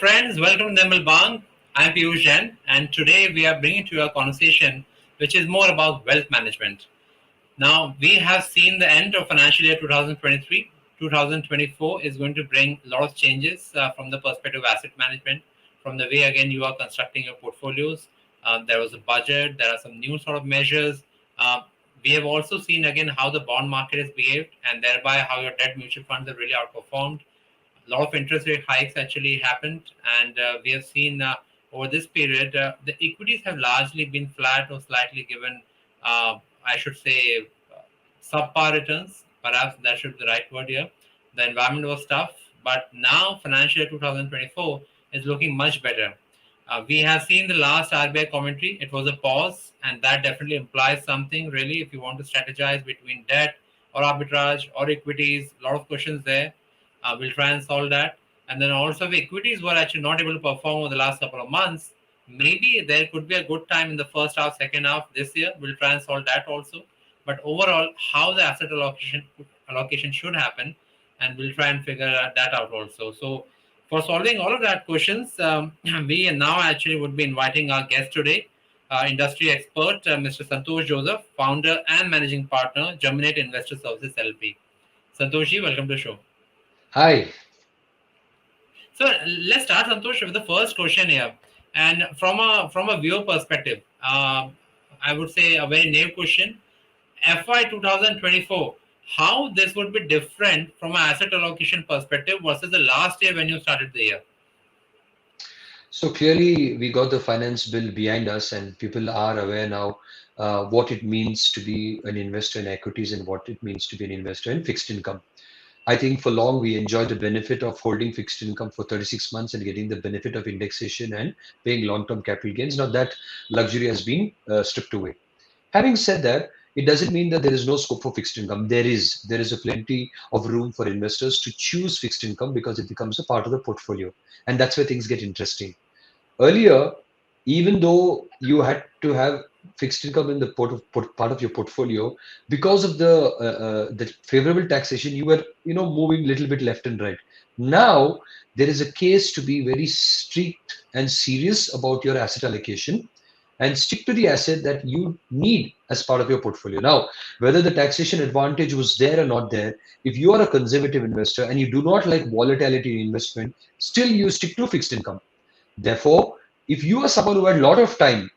friends, welcome to Nirmal. I'm Piyush Jain, and today we are bringing to you a conversation which is more about wealth management. Now, we have seen the end of financial year 2023. 2024 is going to bring a lot of changes from the perspective of asset management, from the way, again, you are constructing your portfolios. There was a budget, there are some new sort of measures. Uh, we have also seen, again, how the bond market has behaved, and thereby how your debt mutual funds have really outperformed. A lot of interest rate hikes actually happened, and we have seen over this period the equities have largely been flat or slightly given, I should say, subpar returns. Perhaps that should be the right word here. The environment was tough, but now financial year 2024 is looking much better. We have seen the last RBI commentary. It was a pause, and that definitely implies something really. If you want to strategize between debt or arbitrage or equities, a lot of questions there. We'll try and solve that. And then also, if equities were actually not able to perform over the last couple of months, maybe there could be a good time in the first half, second half this year. We'll try and solve that also. But overall, how the asset allocation should happen, and we'll try and figure that out also. So, for solving all of that questions, we now actually would be inviting our guest today, industry expert, Mr. Santosh Joseph, founder and managing partner, Germinate Investor Services LLP. Santoshi, welcome to the show. Hi. So let's start, Santosh, with the first question here. And from a viewer perspective, I would say a very naive question. FY 2024, how this would be different from an asset allocation perspective versus the last year when you started the year? So clearly, we got the finance bill behind us, and people are aware now what it means to be an investor in equities and what it means to be an investor in fixed income. I think for long we enjoyed the benefit of holding fixed income for 36 months and getting the benefit of indexation and paying long-term capital gains. Now that luxury has been stripped away. Having said that, it doesn't mean that there is no scope for fixed income. There is a plenty of room for investors to choose fixed income because it becomes a part of the portfolio, and that's where things get interesting. Earlier, even though you had to have fixed income in the part of your portfolio, because of the favorable taxation, you were moving a little bit left and right. Now there is a case to be very strict and serious about your asset allocation and stick to the asset that you need as part of your portfolio. Now, whether the taxation advantage was there or not there, if you are a conservative investor and you do not like volatility in investment, still you stick to fixed income. Therefore, if you are someone who had a lot of time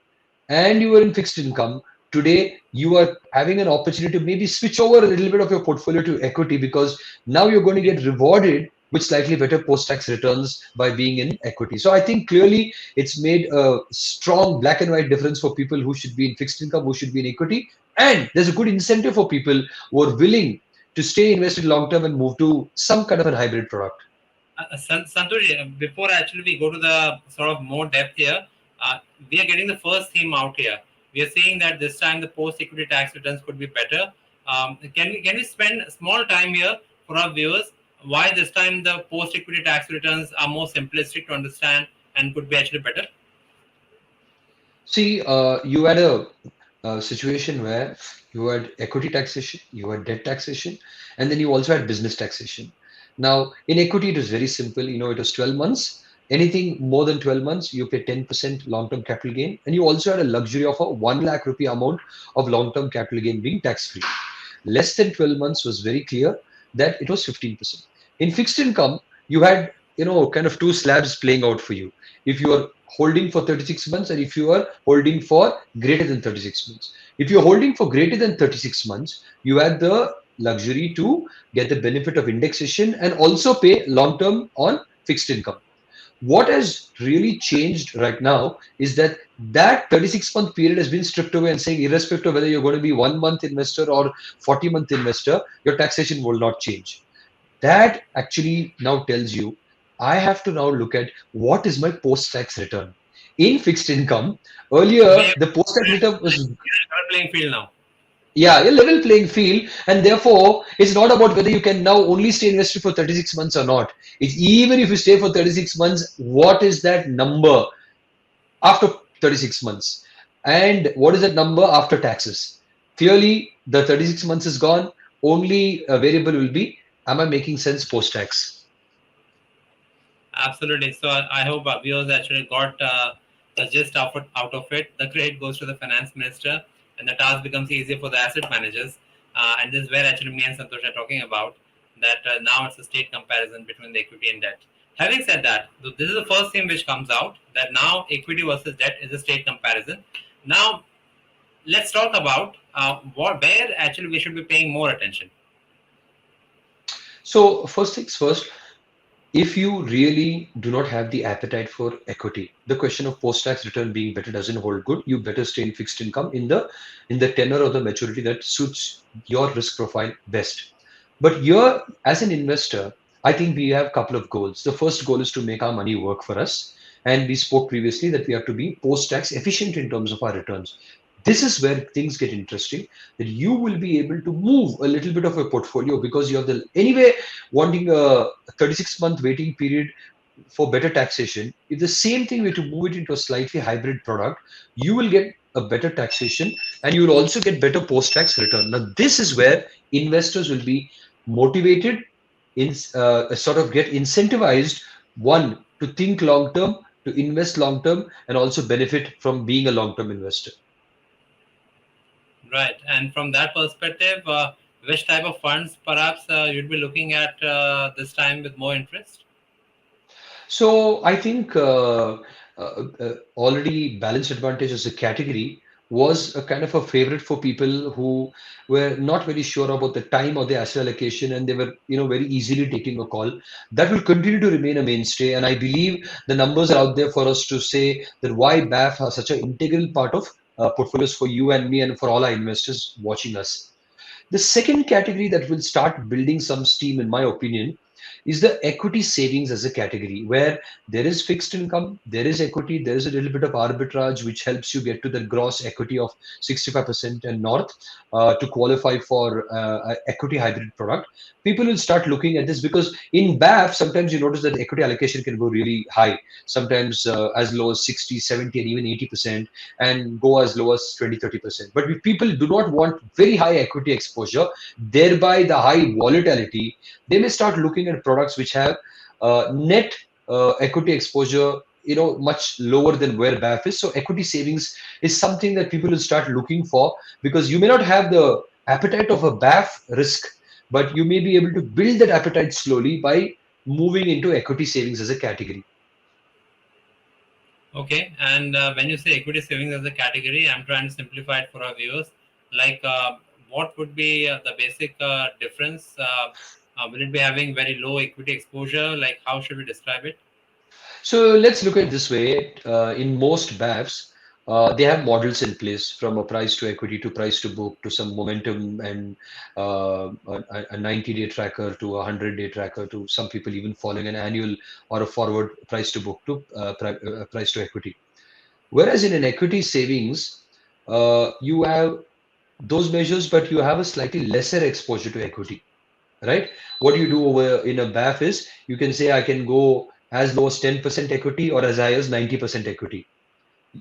and you were in fixed income, today you are having an opportunity to maybe switch over a little bit of your portfolio to equity because now you're going to get rewarded with slightly better post-tax returns by being in equity. So I think clearly it's made a strong black and white difference for people who should be in fixed income, who should be in equity. And there's a good incentive for people who are willing to stay invested long term and move to some kind of a hybrid product. Santosh, before actually we go to the sort of more depth here, we are getting the first theme out here. We are saying that this time the post-equity tax returns could be better. Can we spend a small time here for our viewers? Why this time the post-equity tax returns are more simplistic to understand and could be actually better? See, you had a situation where you had equity taxation, you had debt taxation, and then you also had business taxation. Now, in equity, it was very simple. It was 12 months. Anything more than 12 months, you pay 10% long-term capital gain. And you also had a luxury of a 1 lakh rupee amount of long-term capital gain being tax-free. Less than 12 months was very clear that it was 15%. In fixed income, you had, kind of two slabs playing out for you. If you are holding for 36 months and if you are holding for greater than 36 months. If you're holding for greater than 36 months, you had the luxury to get the benefit of indexation and also pay long term on fixed income. What has really changed right now is that 36-month period has been stripped away and saying irrespective of whether you're going to be 1 month investor or 40-month investor, your taxation will not change. That actually now tells you I have to now look at what is my post-tax return. In fixed income, earlier We the post-tax return are was playing field now. a level playing field, and therefore it's not about whether you can now only stay invested for 36 months or not. It's even if you stay for 36 months, what is that number after 36 months? And what is that number after taxes? Clearly, the 36 months is gone. Only a variable will be, am I making sense post-tax? Absolutely. So I hope our viewers actually got the gist out of it. The credit goes to the finance minister, and the task becomes easier for the asset managers. And this is where actually me and Santosh are talking about that now it's a state comparison between the equity and debt. Having said that, this is the first thing which comes out that now equity versus debt is a state comparison. Now let's talk about where actually we should be paying more attention. So first things first, if you really do not have the appetite for equity, the question of post-tax return being better doesn't hold good. You better stay in fixed income in the tenor or the maturity that suits your risk profile best. But here, as an investor, I think we have a couple of goals. The first goal is to make our money work for us. And we spoke previously that we have to be post-tax efficient in terms of our returns. This is where things get interesting, that you will be able to move a little bit of a portfolio because you have the anyway wanting a 36-month waiting period for better taxation. If the same thing were to move it into a slightly hybrid product, you will get a better taxation and you will also get better post-tax return. Now, this is where investors will be motivated in sort of get incentivized, one, to think long term, to invest long term, and also benefit from being a long term investor. Right. And from that perspective, which type of funds perhaps you'd be looking at this time with more interest? So I think already balanced advantage as a category was a kind of a favorite for people who were not very sure about the time or the asset allocation, and they were very easily taking a call. That will continue to remain a mainstay, and I believe the numbers are out there for us to say that why BAF are such an integral part of portfolios for you and me and for all our investors watching us. The second category that will start building some steam, in my opinion, is the equity savings as a category where there is fixed income, there is equity, there is a little bit of arbitrage, which helps you get to the gross equity of 65% and north to qualify for equity hybrid product. People will start looking at this because in BAF, sometimes you notice that equity allocation can go really high, sometimes as low as 60, 70, and even 80%, and go as low as 20, 30%. But if people do not want very high equity exposure, thereby the high volatility, they may start looking at products which have net equity exposure much lower than where BAF is. So equity savings is something that people will start looking for because you may not have the appetite of a BAF risk, but you may be able to build that appetite slowly by moving into equity savings as a category. Okay. And when you say equity savings as a category, I'm trying to simplify it for our viewers. Like, what would be the basic difference? Will it be having very low equity exposure? Like, how should we describe it? So let's look at it this way. In most BAFs, they have models in place from a price to equity to price to book to some momentum and a 90-day tracker to a 100-day tracker to some people even following an annual or a forward price to book to price to equity. Whereas in an equity savings, you have those measures, but you have a slightly lesser exposure to equity, right? What you do over in a BAF is you can say I can go as low as 10% equity or as high as 90% equity.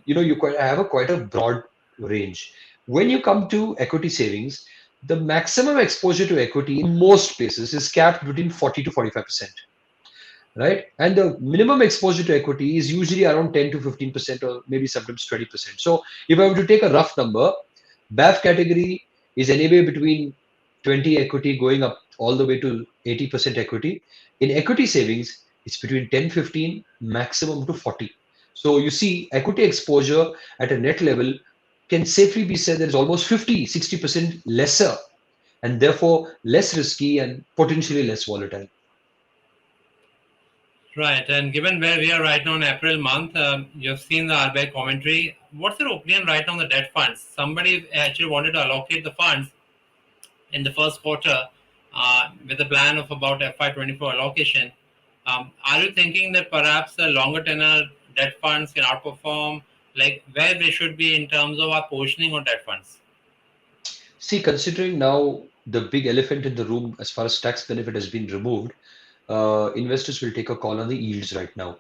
You quite have a quite a broad range. When you come to equity savings, the maximum exposure to equity in most places is capped between 40 to 45%, right? And the minimum exposure to equity is usually around 10 to 15% or maybe sometimes 20%. So if I were to take a rough number, BAF category is anywhere between 20 equity going up all the way to 80% equity. In equity savings, it's between 10, 15, maximum to 40. So you see equity exposure at a net level can safely be said that it's almost 50, 60% lesser and therefore less risky and potentially less volatile. Right. And given where we are right now in April month, you've seen the RBI commentary. What's your opinion right now on the debt funds? Somebody actually wanted to allocate the funds in the first quarter with a plan of about FY24 allocation. Are you thinking that perhaps the longer tenor debt funds can outperform, like where they should be in terms of our positioning on debt funds? See, considering now the big elephant in the room as far as tax benefit has been removed, investors will take a call on the yields right now.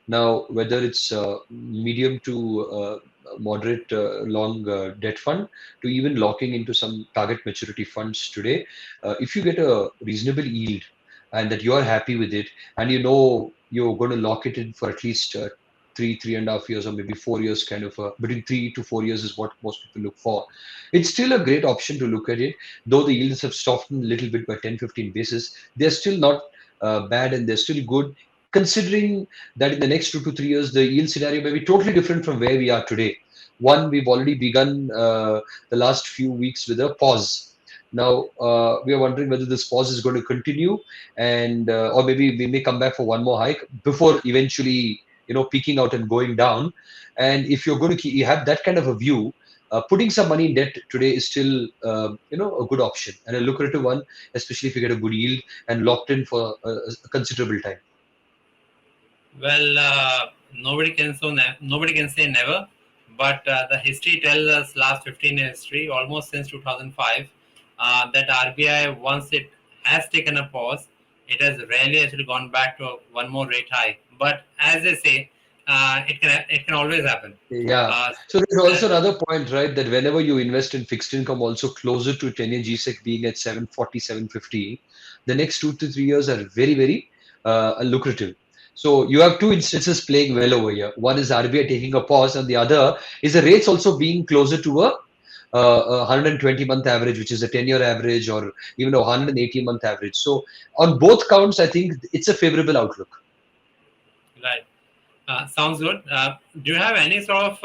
Now, whether it's medium to moderate long debt fund to even locking into some target maturity funds today, if you get a reasonable yield, and that you're happy with it, and you know you're going to lock it in for at least 3.5 years, or maybe 4 years, kind of between 3 to 4 years is what most people look for. It's still a great option to look at it, though the yields have softened a little bit by 10-15 basis. They're still not bad, and they're still good, considering that in the next 2 to 3 years, the yield scenario may be totally different from where we are today. One, we've already begun the last few weeks with a pause. Now, we are wondering whether this pause is going to continue, and or maybe we may come back for one more hike before eventually, peaking out and going down. And if you're going to you have that kind of a view, putting some money in debt today is still, a good option and a lucrative one, especially if you get a good yield and locked in for a considerable time. Well, nobody can say never, but the history tells us last 15 years history, almost since 2005, that RBI, once it has taken a pause, it has rarely actually gone back to one more rate hike. But as they say, it can always happen. Yeah. Uh, So there's so, also another point, right? That whenever you invest in fixed income, also closer to 10-year GSEC being at 740, 750, the next 2 to 3 years are very, very lucrative. So you have two instances playing well over here. One is RBI taking a pause, and the other is the rates also being closer to a 120-month average, which is a 10-year average, or even a 180-month average. So on both counts, I think it's a favorable outlook. right. Sounds good. Do you have any sort of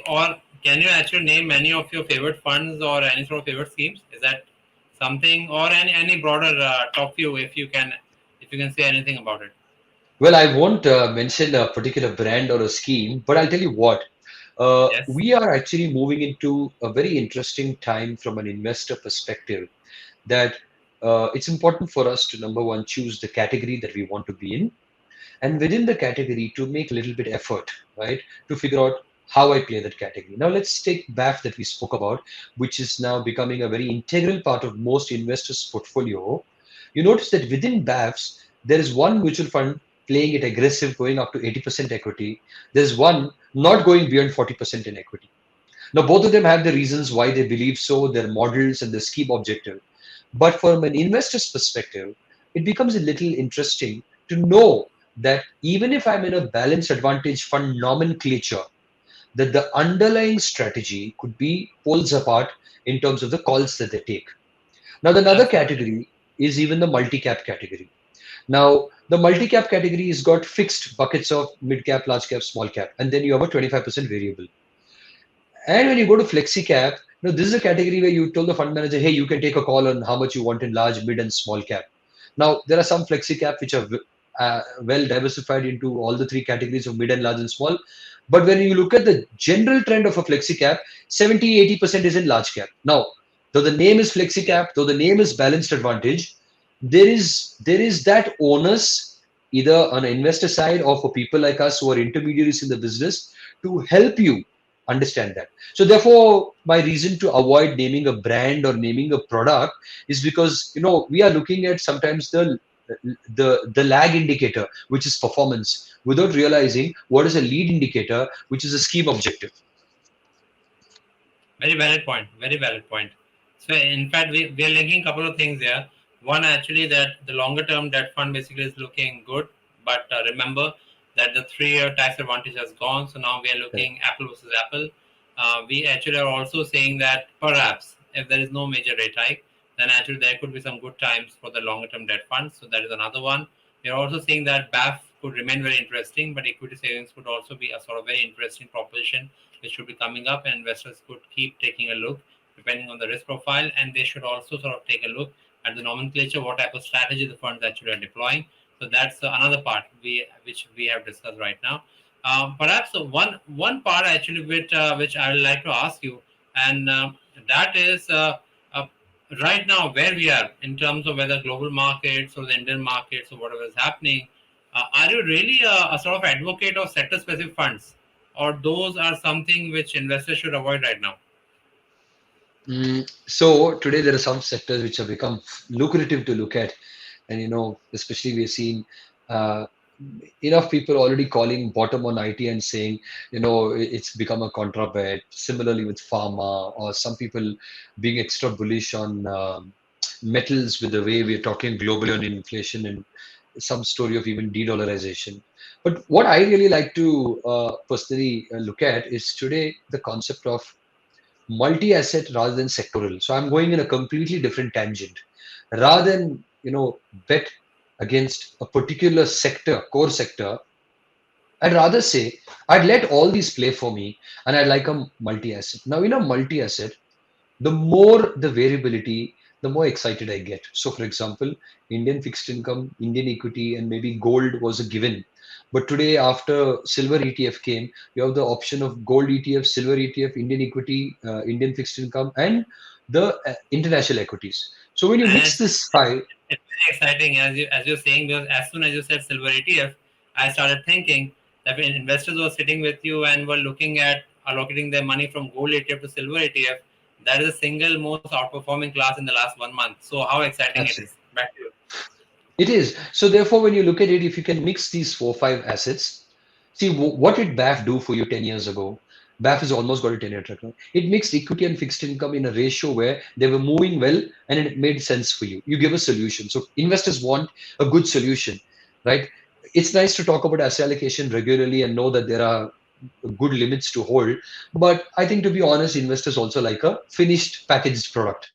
or can you actually name any of your favorite funds or any sort of favorite schemes? Is that something, or any broader top view, if you can say anything about it? Well, I won't mention a particular brand or a scheme, but I'll tell you what. Yes. We are actually moving into a very interesting time from an investor perspective. That it's important for us to, number one, choose the category that we want to be in, and within the category to make a little bit effort, right, to figure out how I play that category. Now let's take BAF that we spoke about, which is now becoming a very integral part of most investors' portfolio. You notice that within BAFs, there is one mutual fund playing it aggressive, going up to 80% equity. There's one not going beyond 40% in equity. Now, both of them have the reasons why they believe so, their models and the scheme objective. But from an investor's perspective, it becomes a little interesting to know that even if I'm in a balanced advantage fund nomenclature, that the underlying strategy could be poles apart in terms of the calls that they take. Now, the another Absolutely. category is even the multi-cap category. Now, the multi-cap category has got fixed buckets of mid-cap, large cap, small cap, and then you have a 25% variable. And when you go to flexi cap, this is a category where you told the fund manager, hey, you can take a call on how much you want in large, mid, and small cap. Now, there are some flexi cap which are well diversified into all the three categories of mid and large and small. But when you look at the general trend of a flexi cap, 70-80% is in large cap. Now, though the name is flexi Yes. cap, though the name is balanced advantage, there is that onus either on an investor side or for people like us who are intermediaries in the business to help you understand that. So therefore, my reason to avoid naming a brand or naming a product is because we are looking at sometimes the lag indicator, which is performance, without realizing what is a lead indicator, which is a scheme objective. Very valid point. Very valid point. So in fact, we are linking a couple of things here. One, actually, that the longer term debt fund basically is looking good, but remember that the 3 year tax advantage has gone. So now we are Correct. looking apple versus apple. We actually are also saying that perhaps if there is no major rate hike, then actually there could be some good times for the longer term debt funds. So that is another one. We are also saying that BAF could remain very interesting, but equity savings could also be a sort of very interesting proposition which should be coming up, and investors could keep taking a look depending on the risk profile, and they should also sort of take a look at the nomenclature, what type of strategy the funds actually are deploying. So that's another part which we have discussed right now. Perhaps one part actually which I would like to ask you, and that is uh, right now where we are in terms of whether global markets or the Indian markets or whatever is happening. Are you really a sort of advocate of sector specific funds, or those are something which investors should avoid right now? So today there are some sectors which have become lucrative to look at, and especially we're seeing uh, enough people already calling bottom on IT and saying, it's become a contra bet. Similarly with pharma, or some people being extra bullish on metals, with the way we're talking globally on inflation and some story of even de-dollarization. But what I really like to personally look at is today the concept of multi-asset rather than sectoral. So I'm going in a completely different tangent. Rather than bet against a particular sector, core sector, I'd rather say I'd let all these play for me, and I like a multi-asset. Now in a multi-asset, the more the variability, the more excited I get. So, for example, Indian fixed income, Indian equity, and maybe gold was a given. But today, after silver ETF came, you have the option of gold ETF, silver ETF, Indian equity, Indian fixed income, and the international equities. So, when you And mix this five, it's very exciting as you're saying, because as soon as you said silver ETF, I started thinking that when investors were sitting with you and were looking at allocating their money from gold ETF to silver ETF, that is the single most outperforming class in the last 1 month. So how exciting it is! Back to you. it is. So therefore, when you look at it, if you can mix these 4, 5 assets, see what did BAF do for you 10 years ago? BAF has almost got a 10-year track now. It mixed equity and fixed income in a ratio where they were moving well and it made sense for you. You give a solution. So investors want a good solution, right? It's nice to talk about asset allocation regularly and know that there are good limits to hold. But I think, to be honest, investors also like a finished packaged product.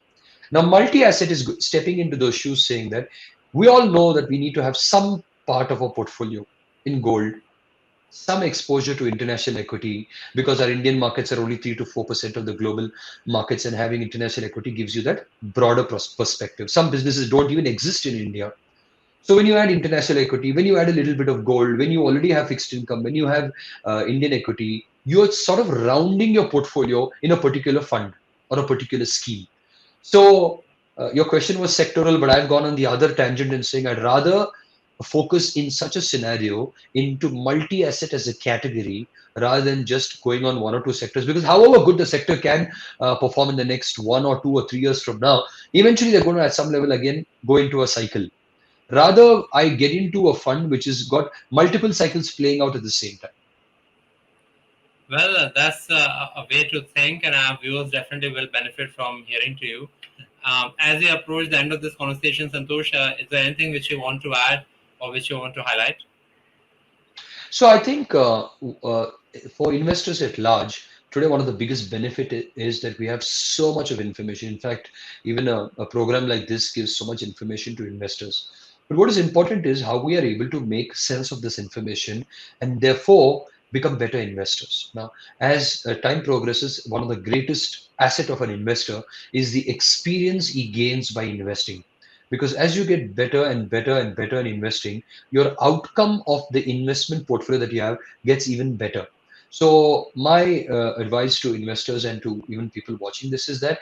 Now, multi-asset is stepping into those shoes, saying that we all know that we need to have some part of our portfolio in gold, some exposure to international equity, because our Indian markets are only 3 to 4% of the global markets, and having international equity gives you that broader perspective. Some businesses don't even exist in India. So when you add international equity, when you add a little bit of gold, when you already have fixed income, when you have Indian equity, you're sort of rounding your portfolio in a particular fund or a particular scheme. So your question was sectoral, but I've gone on the other tangent and saying I'd rather focus in such a scenario into multi-asset as a category rather than just going on 1 or 2 sectors. Because however good the sector can perform in the next 1 or 2 or 3 years from now, eventually they're going to at some level again go into a cycle. Rather, I get into a fund which has got multiple cycles playing out at the same time. Well, that's a way to think, and our viewers definitely will benefit from hearing to you. As we approach the end of this conversation, Santosh, is there anything which you want to add or which you want to highlight? So I think for investors at large, today one of the biggest benefit is that we have so much of information. In fact, even a program like this gives so much information to investors. But what is important is how we are able to make sense of this information and therefore become better investors. Now, as time progresses, one of the greatest asset of an investor is the experience he gains by investing. Because as you get better and better and better in investing, your outcome of the investment portfolio that you have gets even better. So my advice to investors and to even people watching this is that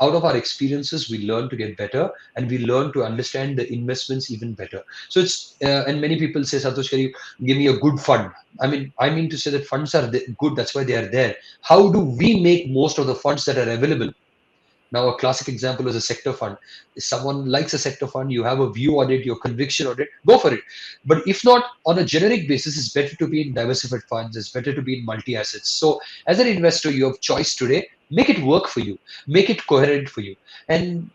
out of our experiences, we learn to get better and we learn to understand the investments even better. So it's and many people say, Santosh, can you give me a good fund? I mean to say that funds are good. That's why they are there. How do we make most of the funds that are available? Now, a classic example is a sector fund. If someone likes a sector fund, you have a view on it, your conviction on it, go for it. But if not, on a generic basis, it's better to be in diversified funds, it's better to be in multi assets. So, as an investor, you have choice today. Make it work for you, make it coherent for you. And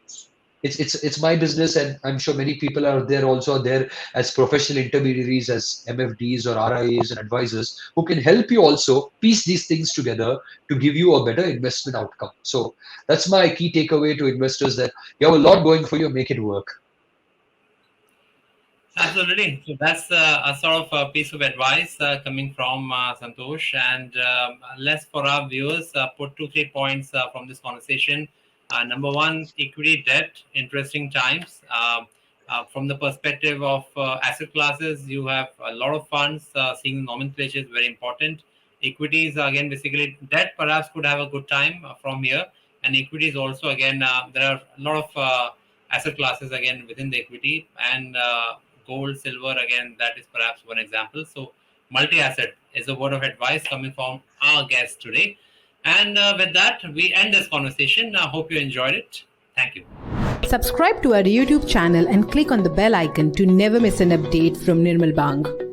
it's my business, and I'm sure many people are there also are there as professional intermediaries, as MFDs or RIAs and advisors who can help you also piece these things together to give you a better investment outcome. So that's my key takeaway to investors, that you have a lot going for you, make it work. Absolutely. So that's a sort of a piece of advice coming from Santosh. And let's, for our viewers, put 2, 3 points from this conversation. Number one, equity debt, interesting times. From the perspective of asset classes, you have a lot of funds. Seeing nomenclature is very important. Equities, again, basically debt perhaps could have a good time from here. And equities also, again, there are a lot of asset classes, again, within the equity. And gold, silver, again, that is perhaps one example. So, multi asset is a word of advice coming from our guest today. And with that, we end this conversation. I hope you enjoyed it. Thank you. Subscribe to our YouTube channel and click on the bell icon to never miss an update from Nirmal Bang.